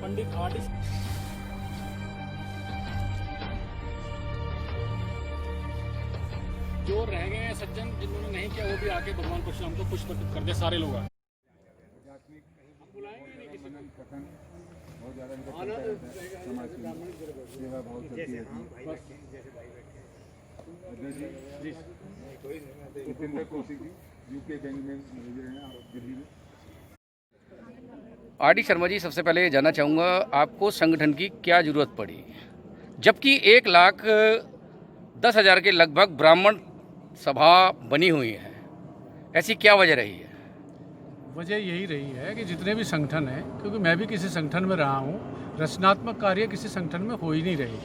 पंडित artist जो रह गए हैं सज्जन, जिन्होंने नहीं किया वो भी आके भगवान परशुराम को खुश कर दे। सारे लोग आर.डी. शर्मा जी, सबसे पहले ये जानना चाहूँगा आपको संगठन की क्या ज़रूरत पड़ी, जबकि 1,10,000 के लगभग ब्राह्मण सभा बनी हुई है, ऐसी क्या वजह रही है? वजह यही रही है कि जितने भी संगठन हैं, क्योंकि मैं भी किसी संगठन में रहा हूँ, रचनात्मक कार्य किसी संगठन में हो ही नहीं रही।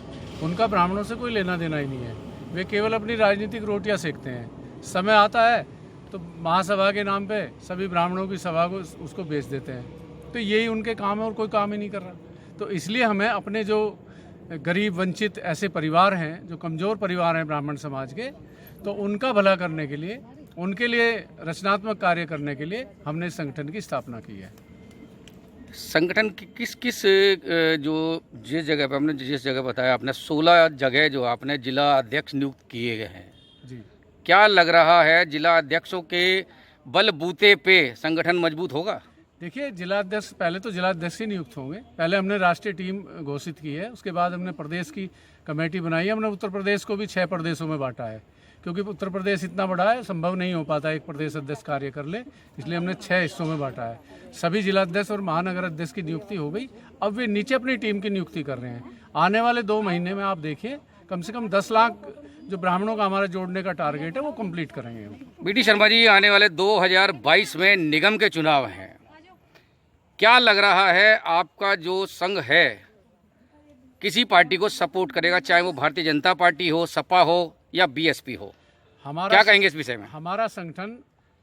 उनका ब्राह्मणों से कोई लेना देना ही नहीं है। वे केवल अपनी राजनीतिक रोटियाँ सेकते हैं। समय आता है तो महासभा के नाम पे सभी ब्राह्मणों की सभा को उसको बेच देते हैं। तो यही उनके काम है और कोई काम ही नहीं कर रहा। तो इसलिए हमें अपने जो गरीब वंचित ऐसे परिवार हैं, जो कमज़ोर परिवार हैं ब्राह्मण समाज के, तो उनका भला करने के लिए, उनके लिए रचनात्मक कार्य करने के लिए हमने संगठन की स्थापना की है। संगठन की किस किस जो जिस जगह पे आपने जिस जगह बताया, आपने 16 जगह जो आपने जिला अध्यक्ष नियुक्त किए गए हैं जी, क्या लग रहा है जिला अध्यक्षों के बलबूते पे संगठन मजबूत होगा? देखिए, जिलाध्यक्ष पहले तो जिलाध्यक्ष ही नियुक्त होंगे। पहले हमने राष्ट्रीय टीम घोषित की है, उसके बाद हमने प्रदेश की कमेटी बनाई है। हमने उत्तर प्रदेश को भी 6 प्रदेशों में बांटा है, क्योंकि उत्तर प्रदेश इतना बड़ा है, संभव नहीं हो पाता एक प्रदेश अध्यक्ष कार्य कर ले, इसलिए हमने 6 हिस्सों में बांटा है। सभी जिलाध्यक्ष और महानगर अध्यक्ष की नियुक्ति हो गई। अब वे नीचे अपनी टीम की नियुक्ति कर रहे हैं। आने वाले 2 महीने में आप देखिए, कम से कम 10 लाख जो ब्राह्मणों का हमारा जोड़ने का टारगेट है वो कंप्लीट करेंगे हम। बी.डी. शर्मा जी, आने वाले 2022 में निगम के चुनाव हैं, क्या लग रहा है आपका जो संघ है किसी पार्टी को सपोर्ट करेगा, चाहे वो भारतीय जनता पार्टी हो, सपा हो या बीएसपी हो? क्या कहेंगे इस विषय में? हमारा संगठन,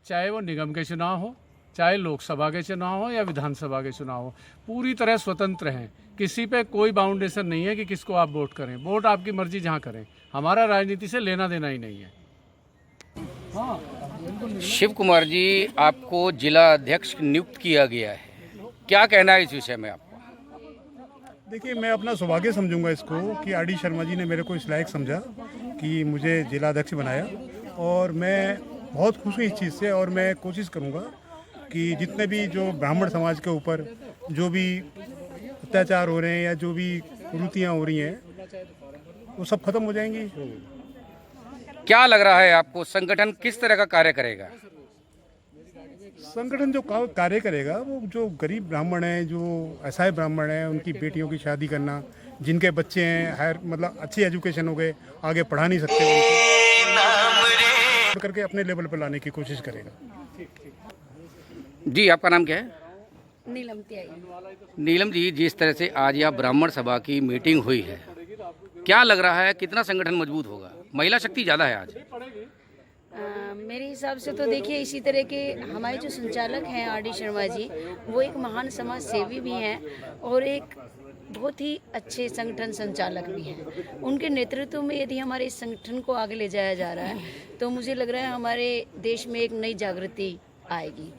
चाहे वो निगम के चुनाव हो, चाहे लोकसभा के चुनाव हो या विधानसभा के चुनाव हो, पूरी तरह स्वतंत्र हैं। किसी पे कोई बाउंडेशन नहीं है कि किसको आप वोट करें। वोट आपकी मर्जी जहाँ करें, हमारा राजनीति से लेना देना ही नहीं है। शिव कुमार जी, आपको जिला अध्यक्ष नियुक्त किया गया है, क्या कहना है इस विषय में आपको? देखिए, मैं अपना सौभाग्य समझूंगा इसको कि आर.डी. शर्मा जी ने मेरे को इस लायक समझा कि मुझे जिला अध्यक्ष बनाया, और मैं बहुत खुश हूँ इस चीज़ से। और मैं कोशिश करूँगा कि जितने भी जो ब्राह्मण समाज के ऊपर जो भी अत्याचार हो रहे हैं या जो भी कुरीतियाँ हो रही हैं, वो सब खत्म हो जाएंगी। क्या लग रहा है आपको संगठन किस तरह का कार्य करेगा? संगठन जो कार्य करेगा वो जो गरीब ब्राह्मण हैं, जो असहाय ब्राह्मण हैं, उनकी बेटियों की शादी करना, जिनके बच्चे हैं हायर मतलब अच्छी एजुकेशन हो गए, आगे पढ़ा नहीं सकते, उनको करके अपने लेवल पर लाने की कोशिश करेगा। जी, आपका नाम क्या है? नीलम त्याई। नीलम जी, जिस तरह से आज यहाँ ब्राह्मण सभा की मीटिंग हुई है, क्या लग रहा है कितना संगठन मजबूत होगा? महिला शक्ति ज़्यादा है आज। मेरे हिसाब से तो देखिए, इसी तरह के हमारे जो संचालक हैं आर.डी. शर्मा जी, वो एक महान समाज सेवी भी हैं और एक बहुत ही अच्छे संगठन संचालक भी हैं। उनके नेतृत्व में यदि हमारे इस संगठन को आगे ले जाया जा रहा है तो मुझे लग रहा है हमारे देश में एक नई जागृति आएगी,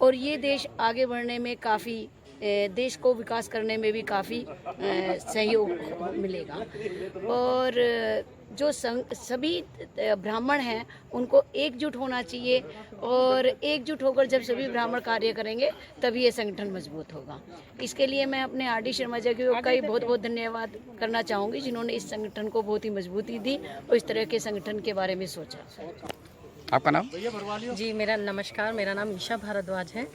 और ये देश आगे बढ़ने में काफ़ी, देश को विकास करने में भी काफ़ी सहयोग मिलेगा। और जो सभी ब्राह्मण हैं उनको एकजुट होना चाहिए, और एकजुट होकर जब सभी ब्राह्मण कार्य करेंगे तभी ये संगठन मजबूत होगा। इसके लिए मैं अपने आर.डी. शर्मा जी का ही बहुत बहुत धन्यवाद करना चाहूँगी, जिन्होंने इस संगठन को बहुत ही मजबूती दी और इस तरह के संगठन के बारे में सोचा। आपका नाम? जी, मेरा नमस्कार, मेरा नाम ईशा भारद्वाज है।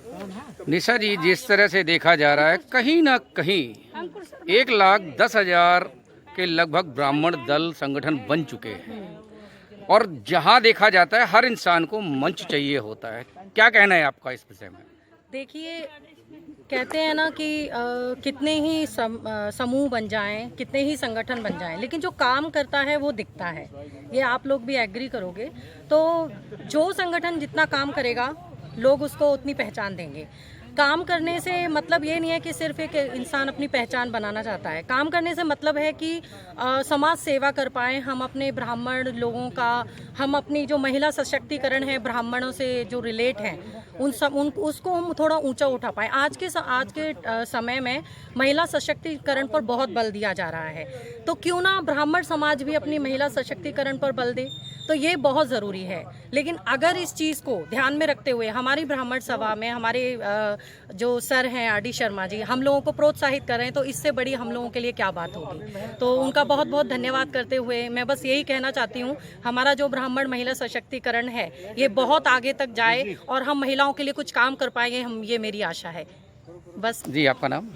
निशा जी, जिस तरह से देखा जा रहा है कहीं ना कहीं 1,10,000 के लगभग ब्राह्मण दल संगठन बन चुके हैं, और जहां देखा जाता है हर इंसान को मंच चाहिए होता है, क्या कहना है आपका इस विषय में? देखिए, कहते हैं ना कि कितने ही समूह बन जाएं, कितने ही संगठन बन जाएं, लेकिन जो काम करता है वो दिखता है। ये आप लोग भी एग्री करोगे। तो जो संगठन जितना काम करेगा, लोग उसको उतनी पहचान देंगे। काम करने से मतलब ये नहीं है कि सिर्फ एक इंसान अपनी पहचान बनाना चाहता है। काम करने से मतलब है कि समाज सेवा कर पाए हम, अपने ब्राह्मण लोगों का, हम अपनी जो महिला सशक्तिकरण है ब्राह्मणों से जो रिलेट हैं उसको हम थोड़ा ऊंचा उठा पाए। आज के समय में महिला सशक्तिकरण पर बहुत बल दिया जा रहा है, तो क्यों ना ब्राह्मण समाज भी अपनी महिला सशक्तिकरण पर बल दे, तो ये बहुत ज़रूरी है। लेकिन अगर इस चीज़ को ध्यान में रखते हुए हमारी ब्राह्मण सभा में हमारे जो सर हैं आर डी शर्मा जी हम लोगों को प्रोत्साहित कर रहे हैं, तो इससे बड़ी हम लोगों के लिए क्या बात होगी। तो उनका बहुत बहुत धन्यवाद करते हुए मैं बस यही कहना चाहती हूँ, हमारा जो ब्राह्मण महिला सशक्तिकरण है ये बहुत आगे तक जाए और हम महिलाओं के लिए कुछ काम कर पाएंगे, ये मेरी आशा है। बस जी, आपका नाम?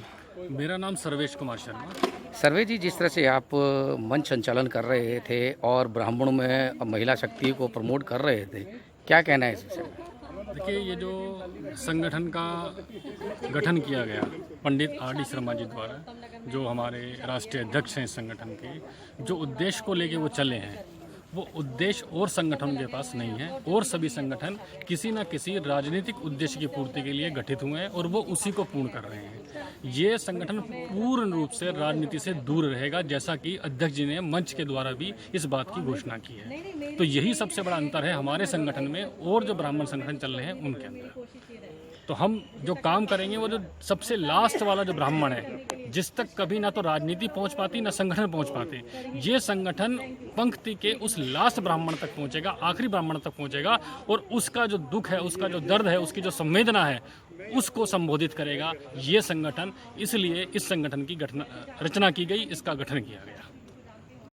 मेरा नाम सर्वेश कुमार शर्मा। सर्वे जी, जिस तरह से आप मंच संचालन कर रहे थे और ब्राह्मणों में महिला शक्ति को प्रमोट कर रहे थे, क्या कहना है इस विषय में? देखिए, ये जो संगठन का गठन किया गया पंडित आर डी शर्मा जी द्वारा, जो हमारे राष्ट्रीय अध्यक्ष हैं इस संगठन के, जो उद्देश्य को लेके वो चले हैं वो उद्देश्य और संगठन के पास नहीं है, और सभी संगठन किसी न किसी राजनीतिक उद्देश्य की पूर्ति के लिए गठित हुए हैं और वो उसी को पूर्ण कर रहे हैं। ये संगठन पूर्ण रूप से राजनीति से दूर रहेगा, जैसा कि अध्यक्ष जी ने मंच के द्वारा भी इस बात की घोषणा की है। तो यही सबसे बड़ा अंतर है हमारे संगठन में और जो ब्राह्मण संगठन चल रहे हैं उनके अंदर। तो हम जो काम करेंगे वो जो सबसे लास्ट वाला जो ब्राह्मण है, जिस तक कभी ना तो राजनीति पहुंच पाती ना संगठन पहुंच पाते, ये संगठन पंक्ति के उस लास्ट ब्राह्मण तक पहुंचेगा, आखिरी ब्राह्मण तक पहुंचेगा, और उसका जो दुख है, उसका जो दर्द है, उसकी जो संवेदना है, उसको संबोधित करेगा ये संगठन। इसलिए इस संगठन की रचना की गई, इसका गठन किया गया।